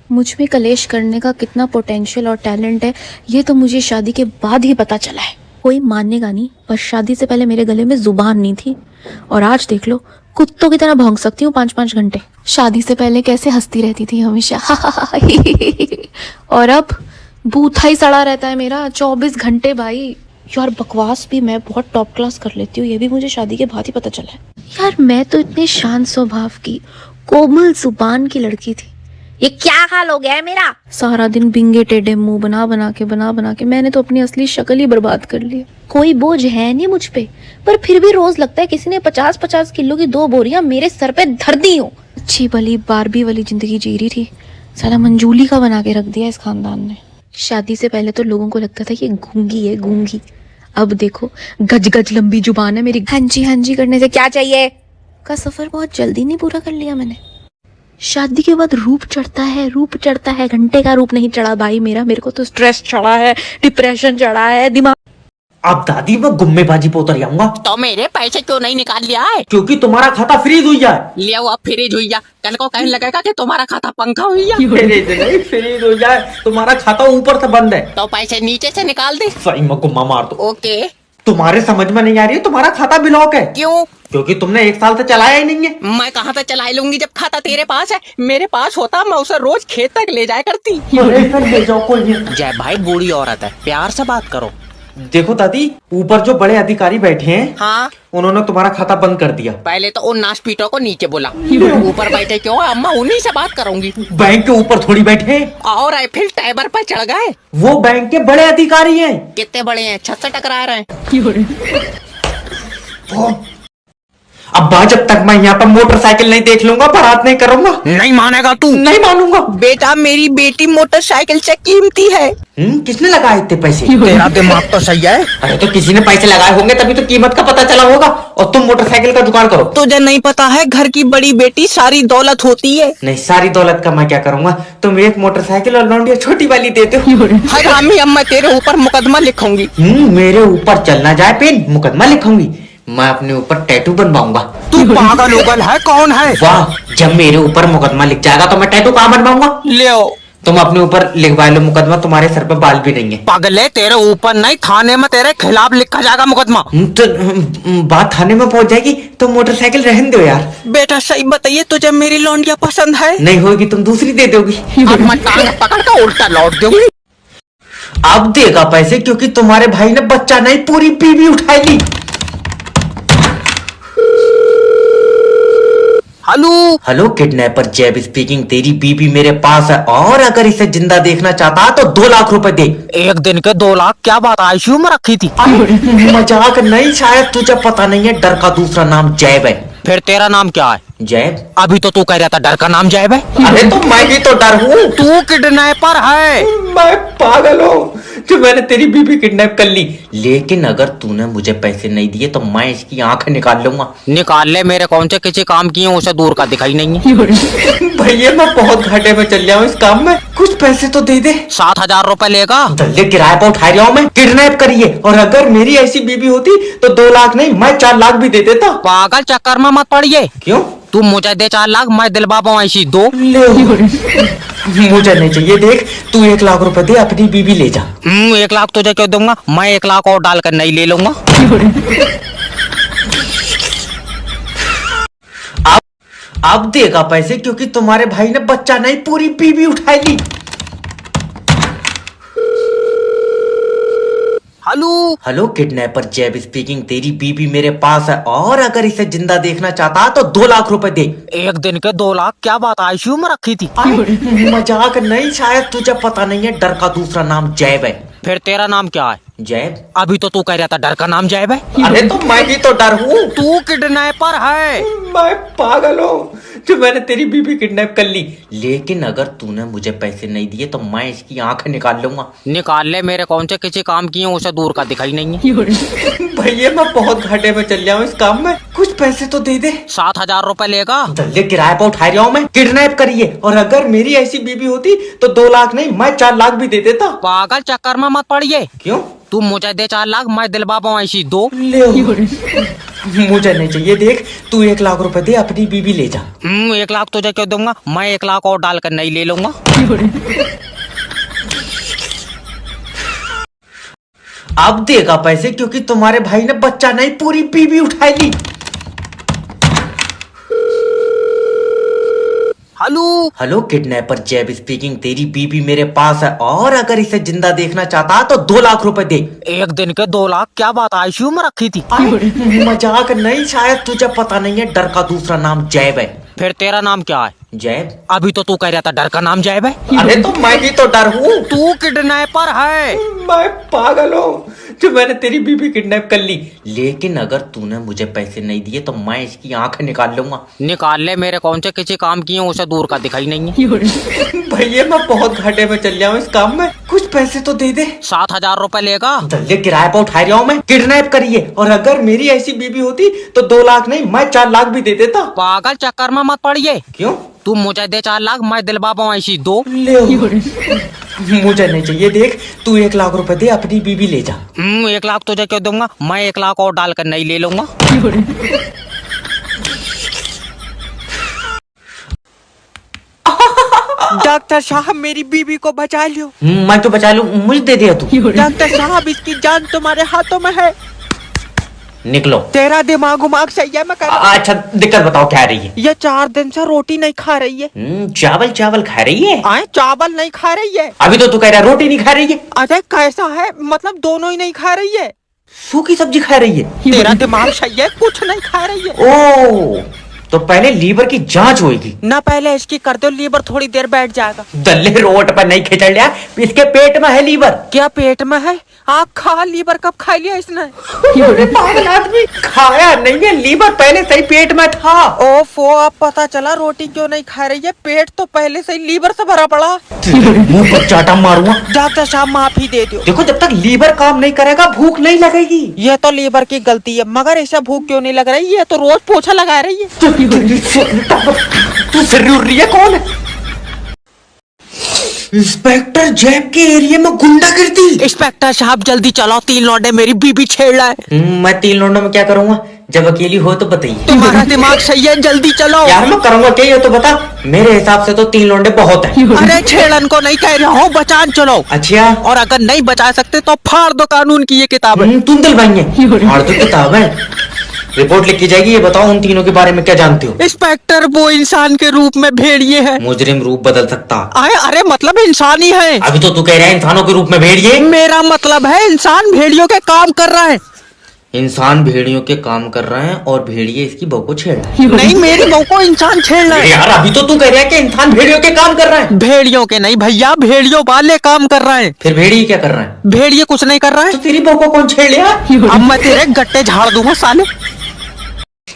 मुझ में कलेश करने का कितना पोटेंशियल और टैलेंट है ये तो मुझे शादी के बाद ही पता चला है। कोई मानेगा नहीं, पर शादी से पहले मेरे गले में जुबान नहीं थी और आज देख लो कुत्तों की तरह भौंक सकती हूँ 5-5 घंटे। शादी से पहले कैसे हंसती रहती थी हमेशा और अब बूथा ही सड़ा रहता है मेरा 24 घंटे भाई। यार बकवास भी मैं बहुत टॉप क्लास कर लेती हूँ, ये भी मुझे शादी के बाद ही पता चला है। यार मैं तो इतने शांत स्वभाव की कोमल जुबान की लड़की थी, ये क्या हाल हो गया है मेरा। सारा दिन बिंगे टेढ़े मुंह बना बना के मैंने तो अपनी असली शक्ल ही बर्बाद कर ली। कोई बोझ है नहीं मुझ पे, पर फिर भी रोज लगता है किसी ने 50-50 किलो की 2 बोरियां मेरे सर पे धर दी हो। अच्छी भली बारबी वाली जिंदगी जी रही थी, साला मंजूली का बना के रख दिया इस खानदान ने। शादी से पहले तो लोगों को लगता था ये गूंगी है गूंगी, अब देखो गज गज लंबी जुबान है मेरी। हाँ जी करने से क्या चाहिए का सफर बहुत जल्दी नहीं पूरा कर लिया मैंने। शादी के बाद रूप चढ़ता है, घंटे का रूप नहीं चढ़ा भाई मेरा। मेरे को तो स्ट्रेस चढ़ा है, डिप्रेशन चढ़ा है, दिमाग। अब दादी मैं गुम्मेबाजी पे उतर जाऊंगा। तो मेरे पैसे क्यों नहीं निकाल लिया है? क्योंकि तुम्हारा खाता फ्रीज हुई जाए। लिया हुआ फ्रीज हुई जा, कल को कहने लगेगा कि तुम्हारा खाता पंखा हुई जा। फ्रीज हो जाए, तुम्हारा खाता ऊपर से बंद है तो पैसे नीचे से निकाल दे। सही में गुम्मा मार दो। ओके। तुम्हारे समझ में नहीं आ रही है, तुम्हारा खाता ब्लॉक है। क्यों? क्योंकि तुमने 1 साल से चलाया ही नहीं है। मैं कहाँ से चला लूंगी जब खाता तेरे पास है। मेरे पास होता मैं उसे रोज खेत तक ले जाया करती। ले जाओ कोई नहीं। जय भाई बूढ़ी औरत है, प्यार से बात करो। देखो दादी, ऊपर जो बड़े अधिकारी बैठे हैं, हाँ, उन्होंने तुम्हारा खाता बंद कर दिया। पहले तो उन नासपीटों को नीचे बोला, ऊपर बैठे क्यों है? अम्मा उन्हीं से बात करूंगी। बैंक के ऊपर थोड़ी बैठे हैं। और आईफिल टावर पर चढ़ गए। वो बैंक के बड़े अधिकारी हैं। कितने बड़े हैं? छत से टकरा रहे हैं। अब्बा जब तक मैं यहाँ पर मोटरसाइकिल नहीं देख लूंगा बारात नहीं करूंगा। नहीं मानेगा तू? नहीं मानूंगा। बेटा मेरी बेटी मोटरसाइकिल से कीमती है। किसने लगाए इतने पैसे? तेरा दिमाग तो सही है। अरे तो किसी ने पैसे लगाए होंगे तभी तो कीमत का पता चला होगा। और तुम मोटरसाइकिल का दुकान करो। तुझे नहीं पता है घर की बड़ी बेटी सारी दौलत होती है। नहीं, सारी दौलत का मैं क्या करूंगा? तुम एक मोटरसाइकिल और लौंडिया छोटी वाली देते हो। हरामी, अब मैं तेरे ऊपर मुकदमा लिखूंगी। मेरे ऊपर चलना जाए पेन, मुकदमा लिखूंगी। मैं अपने ऊपर टैटू बनवाऊंगा। तू पागल उगल है? कौन है? वाह, जब मेरे ऊपर मुकदमा लिख जाएगा तो मैं टैटू कहाँ बनवाऊंगा? ले आओ। तुम अपने ऊपर लिखवा लो मुकदमा, तुम्हारे सर पे बाल भी नहीं है। पागले, तेरे ऊपर नहीं थाने में तेरे खिलाफ लिखा जाएगा मुकदमा। तो बात थाने में पहुंच जाएगी तो मोटरसाइकिल रहने दो यार। बेटा सही बताइए, तुझे मेरी लौंडिया पसंद है? नहीं होगी तुम दूसरी दे दोगी। अब मैं टांग पकड़ कर उल्टा लौट दूंगी। अब देगा पैसे क्योंकि तुम्हारे भाई ने बच्चा नहीं पूरी बीवी उठाई ली। हेलो किडनैपर जैब स्पीकिंग। तेरी बीबी मेरे पास है और अगर इसे जिंदा देखना चाहता है तो 2 लाख रुपए दे। 1 दिन के 2 लाख? क्या बात, आईसीयू में रखी थी? मजाक नहीं, शायद तुझे पता नहीं है, डर का दूसरा नाम जैब है। फिर तेरा नाम क्या है? जैब। अभी तो तू कह रहा था डर का नाम जैब है। अरे तो मैं ही तो डर हूँ। तू किडनैपर है। मैं पागल हूँ जो मैंने तेरी बीबी किडनैप कर ली। लेकिन अगर तूने मुझे पैसे नहीं दिए तो मैं इसकी आंखें निकाल लूंगा। निकाल ले, मेरे कौन से किसी काम की है उसे दूर का दिखाई नहीं है। भैया मैं बहुत घाटे में चल रहा हूँ इस काम में, कुछ पैसे तो दे दे। 7,000 रुपए लेगा? दल्ले किराए पर उठा रहा हूँ मैं, किडनैप करिए। और अगर मेरी ऐसी बीबी होती तो 2 लाख नहीं मैं 4 लाख भी दे देता। पागल, चक्कर में मत पड़िए। क्यों? तू मुझे दे 4 लाख, मैं दिलवा पाऊँ ऐसी 2। मुझे नहीं चाहिए। देख तू 1 लाख रुपए दे, अपनी बीबी ले जा। 1 लाख तुझे क्यों दूंगा? मैं 1 लाख और डालकर नहीं ले लूंगा। अब देगा पैसे क्योंकि तुम्हारे भाई ने बच्चा नहीं पूरी बीबी उठाई ली। हेलो किडनैपर जैब स्पीकिंग। तेरी बीबी मेरे पास है और अगर इसे जिंदा देखना चाहता है तो 2 लाख रुपए दे। 1 दिन के 2 लाख? क्या बात, आईसीयू में रखी थी? मजाक नहीं, शायद तुझे पता नहीं है, डर का दूसरा नाम जैब है। फिर तेरा नाम क्या है? जैब। अभी तो तू कह रहा था डर का नाम जैब है। अरे तो मैं ही तो डर हूँ। तू किडनैपर है। मैं पागल हूँ जो मैंने तेरी बीबी किडनैप कर ली। लेकिन अगर तूने मुझे पैसे नहीं दिए तो मैं इसकी आंखें निकाल लूंगा। निकाल ले, मेरे कौन से किसी काम की है उसे दूर का दिखाई नहीं है। भैया मैं बहुत घाटे में चल रहा हूँ इस काम में, कुछ पैसे तो दे दे। 7,000 रुपए लेगा? दल्ले किराए पर उठा रहा हूँ मैं, किडनैप करिए। और अगर मेरी ऐसी बीबी होती तो 2 लाख नहीं मैं 4 लाख भी दे देता। पागल, चक्कर में मत पड़िए। क्यों? तू मुझे दे 4 लाख, मैं दिलवा पाऊँ ऐसी 2। ले मुझे नहीं चाहिए। देख तू 1 लाख रुपए दे, अपनी बीबी ले जा। 1 लाख तुझे क्यों दूंगा, मैं 1 लाख और डालकर नहीं ले लूंगा। अब देगा पैसे, क्योंकि तुम्हारे भाई ने बच्चा नहीं पूरी बीबी उठाई ली। हेलो हेलो किडनैपर जैब स्पीकिंग। तेरी बीबी मेरे पास है, और अगर इसे जिंदा देखना चाहता तो 2 लाख रुपए दे। 1 दिन के 2 लाख, क्या बात आईसीयू में रखी थी? मजाक नहीं, शायद तुझे पता नहीं है, डर का दूसरा नाम जैब है। फिर तेरा नाम क्या है? जैब। अभी तो तू कह रहा था डर का नाम जैब है। अरे तो मैं ही तो डर हूँ। तू किडनैपर है। मैं पागल हूँ जो मैंने तेरी बीबी किडनैप कर ली, लेकिन अगर तूने मुझे पैसे नहीं दिए तो मैं इसकी आंखें निकाल लूंगा। निकाल ले, मेरे कौन से किसी काम किए उसे दूर का दिखाई नहीं है। भैया मैं बहुत घाटे में चल रहा हूँ इस काम में, कुछ पैसे तो दे दे। 7,000 रुपए लेगा? दल्ले किराए पर उठा रहा हूँ मैं, किडनैप करिए। और अगर मेरी ऐसी बीबी होती तो 2 लाख नहीं, मैं 4 लाख भी दे देता। पागल चक्कर में मत पड़िए। क्यों? तू मुझे दे 4 लाख, मैं दिलवा पाऊँ ऐसी 2। ले मुझे नहीं चाहिए। देख तू 1 लाख रुपए दे, अपनी बीबी ले जा। 1 लाख तुझे क्यों दूंगा, मैं 1 लाख और डालकर नहीं ले लूंगा। डॉक्टर साहब मेरी बीबी को बचा लियो। मैं तो बचा लूं, मुझे दे दिया तू। डॉक्टर साहब इसकी जान तुम्हारे हाथों में है। निकलो। तेरा दिमाग उमाग सही है? मैं अच्छा दिक्कत बताओ क्या रही है? ये 4 दिन से रोटी नहीं खा रही है। चावल चावल खा रही है? आए चावल नहीं खा रही है। अभी तो तू कह रहा रोटी नहीं खा रही है। अरे कैसा है, मतलब दोनों ही नहीं खा रही है। सूखी सब्जी खा रही है? तेरा दिमाग सही है, कुछ नहीं खा रही है। ओ तो पहले लीवर की जांच होगी ना, पहले इसकी कर दो, लीवर थोड़ी देर बैठ जाएगा। दल्ले रोड पर नहीं खिंचड़ लिया, इसके पेट में है लीवर। क्या पेट में है? आप खा, लीवर कब खा लिया इसने? पागल आदमी, खाया नहीं है, लीवर पहले से ही पेट में था। ओफो, अब पता चला रोटी क्यों नहीं खा रही है, पेट तो पहले से ही लीवर से भरा पड़ा। मुंह पर चाटा मारूंगा। डॉक्टर साहब माफी दे दो। देखो जब तक लीवर काम नहीं करेगा भूख नहीं लगेगी। ये तो लीवर की गलती है, मगर ऐसा भूख क्यों नहीं लग रही? ये तो रोज पोछा लगा रही है। तू जरूरी है? कौन है? इंस्पेक्टर जैब के एरिया में गुंडागर्दी। इंस्पेक्टर साहब जल्दी चलाओ, 3 लौंडे मेरी बीबी छेड़ रहा है। मैं 3 लौंडों में क्या करूंगा? जब अकेली हो तो बताइए। तुम्हारा दिमाग सही है, जल्दी चलाओ। यार मैं करूंगा क्या ये तो बता। मेरे हिसाब से तो 3 लौंडे बहुत है। अरे छेड़न को नहीं कह रहा हूँ, बचान चलो। अच्छा, और अगर नहीं बचा सकते तो फाड़ दो कानून की ये किताब है। तुम दिलवाएंगे? फाड़ दो किताब है, रिपोर्ट लिखी जाएगी। ये बताओ उन तीनों के बारे में क्या जानते हो? इंस्पेक्टर वो इंसान के रूप में भेड़िए है। मुजरिम रूप बदल सकता। अरे मतलब इंसान ही है। अभी तो तू कह रहा है इंसानों के रूप में भेड़िए। मेरा मतलब है इंसान भेड़ियों के काम कर रहा है। इंसान भेड़ियों के काम कर रहे हैं और भेड़िए इसकी बहू को छेड़ रहा है। नहीं, मेरी बहू को इंसान छेड़ रहा है। यार अभी तो तू कह रहा है कि इंसान भेड़ियों के काम कर रहा है। भेड़ियों के नहीं भैया, भेड़ियों वाले काम कर रहे हैं। फिर भेड़िए क्या कर रहा है? भेड़िए कुछ नहीं कर रहा है। तो तेरी बहू को कौन छेड़ लिया? अब मैं तेरे गट्टे झाड़ दूंगा साले।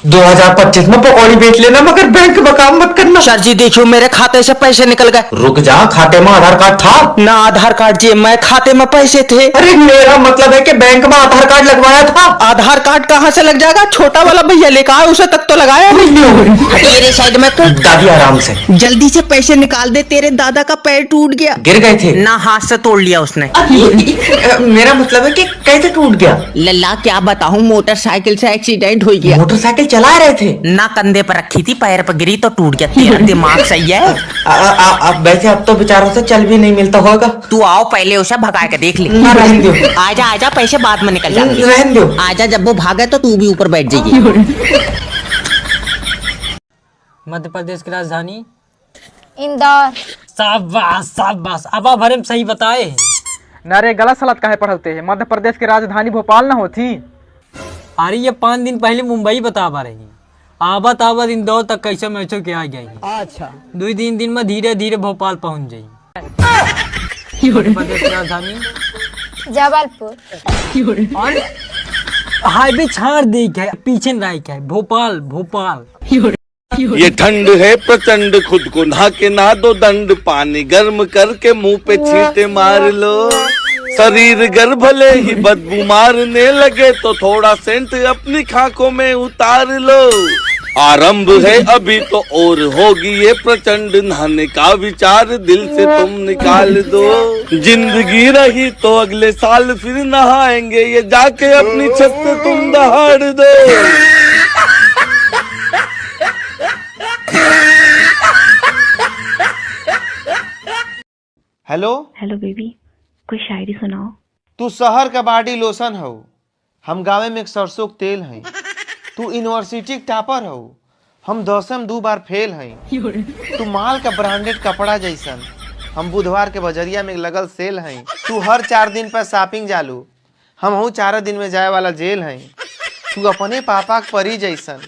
2025 में पकौड़ी बेच लेना, मगर बैंक में काम मत करना। सर जी देखियो, मेरे खाते से पैसे निकल गए। रुक जा, खाते में आधार कार्ड था ना? आधार कार्ड जी, मैं खाते में पैसे थे। अरे मेरा मतलब है कि बैंक में आधार कार्ड लगवाया था। आधार कार्ड कहाँ से लग जाएगा? छोटा वाला भैया लेकर आए, उसे तक तो लगाया नहीं। तेरे साइड में तो दादी आराम से जल्दी से पैसे निकाल दे, तेरे दादा का पैर टूट गया। गिर गए थे ना, हाथ से तोड़ लिया उसने। मेरा मतलब है कि कैसे टूट गया? लल्ला क्या बताऊं, मोटरसाइकिल से एक्सीडेंट हो गया। मोटरसाइकिल चला रहे थे? ना, कंधे पर रखी थी, पैर पर गिरी तो टूट गया। तेरा दिमाग सही है। अब वैसे अब तो बेचारों से चल भी नहीं मिलता होगा। तू आओ, पहले उसे भगा के देख ले। रहने दो। आजा आजा, पैसे बाद में निकल जाएंगे। रहने दो। आजा, जब वो भागे तो तू भी ऊपर बैठ जाइए। मध्य प्रदेश की राजधानी इंदौर। शाबाश शाबाश, अब आप हरे सही बताए। नारे गलत सलत काहे पढ़ते हैं? मध्य प्रदेश की राजधानी भोपाल न होती? अरे ये 5 दिन पहले मुंबई बता पा रही, आवत आवत इंदौर तक कैसे मैचो के आ गई। अच्छा, 2-3 दिन में धीरे धीरे भोपाल पहुंच जाई। मध्य प्रदेश की राजधानी जबलपुर। और हाईवे छाड़ दी है, पीछे राइक है, भोपाल भोपाल। ये ठंड है प्रचंड, खुद को नहा के ना दो दंड, पानी गर्म करके मुंह पे छींटे मार लो। शरीर गर भले ही बदबू मारने लगे तो थोड़ा सेंट अपनी खाकों में उतार लो। आरंभ है अभी तो और होगी ये प्रचंड, नहाने का विचार दिल से तुम निकाल दो। जिंदगी रही तो अगले साल फिर नहाएंगे, ये जाके अपनी छत पे तुम दहाड़ दो। हेलो हेलो बेबी, कोई शायरी सुनाओ। तू शहर का बॉडी लोशन हो, हम गाँव में एक सरसों के तेल हैं। तू यूनिवर्सिटी के टॉपर हो, हम 10 2 बार फेल हैं। तू माल का ब्रांडेड कपड़ा जैसन, हम बुधवार के बजरिया में लगल सेल हैं। तू हर 4 दिन पर शॉपिंग जालू, हम हूँ 4 दिन में जाए वाला जेल हैं। तू अपने पापा के परी जैसन,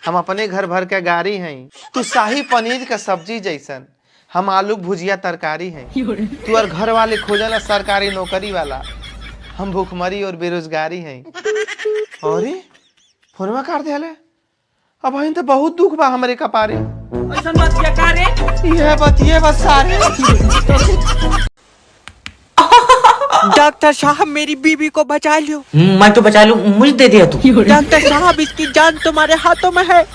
हम अपने घर भर के गाड़ी हैं। तू शाही पनीर का सब्जी जैसन, हम आलू भुजिया तरकारी हैं। तू और घर वाले खोजला सरकारी नौकरी वाला, हम भूखमरी और बेरोजगारी हैं। अरे फोनवा काट दिया, अब तो बहुत दुख बा हमारे कपारे। यह बतिए बस सारे। डॉक्टर साहब मेरी बीबी को बचा लियो। मैं तो बचा लूं, मुझे दे दिया तू। डॉक्टर साहब इसकी जान तुम्हारे हाथों में है।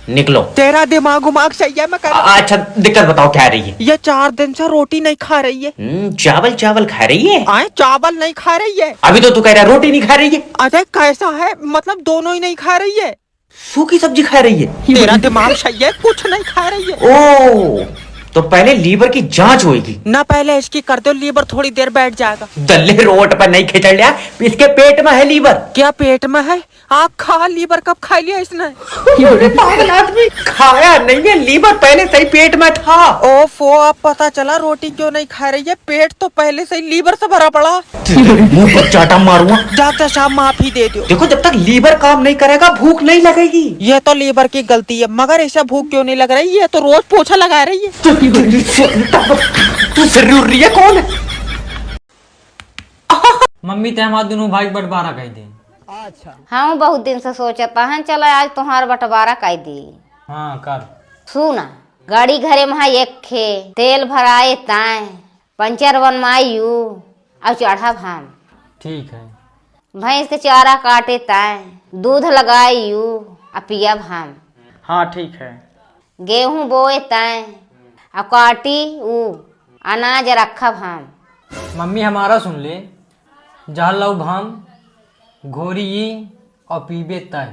निकलो। तेरा दिमाग उमाग सही है मैं अच्छा दिक्कत बताओ क्या रही है? ये 4 दिन से रोटी नहीं खा रही है। चावल चावल खा रही है? आए चावल नहीं खा रही है। अभी तो तू कह रहा है रोटी नहीं खा रही है। अरे कैसा है, मतलब दोनों ही नहीं खा रही है। सूखी सब्जी खा रही है? तेरा दिमाग सही है, कुछ नहीं खा रही है। ओ तो पहले लीवर की जांच होगी ना, पहले इसकी कर दो, लीवर थोड़ी देर बैठ जाएगा। दल्ले रोड पर नहीं खिंचड़ लिया, इसके पेट में है लीवर। क्या पेट में है? आप खा, लीवर कब खा लिया इसने? पागल आदमी, खाया नहीं है, लीवर पहले से ही पेट में था। ओफो, अब पता चला रोटी क्यों नहीं खा रही है, पेट तो पहले से ही लीवर से भरा पड़ा। मुंह पर चाटा मारूंगा। डॉक्टर साहब माफी दे दो। देखो जब तक लीवर काम नहीं करेगा भूख नहीं लगेगी। ये तो लीवर की गलती है, मगर ऐसा भूख क्यों नहीं लग रही है? तो रोज पोछा लगा रही है। तू जरूरी है कौन है? मम्मी ते हमारे दोनों भाई बंटवारा कह दे। हम बहुत दिन से सोचता है, चलो आज तुम्हार बंटवारा कर दी। हाँ कर। सुना, गाड़ी घरे में एक खे, तेल भराए ताए, पंचर बनवायू और चढ़ा भाम। ठीक है। भैंस के चारा काटे ताए, दूध लगायू और पिया भाम। हाँ ठीक है। गेहूं बोए ताए और काटी ऊ अनाज रखा भाम। मम्मी हमारा सुन ले, जहाँ लऊ भाम घोरी और पीबे तय।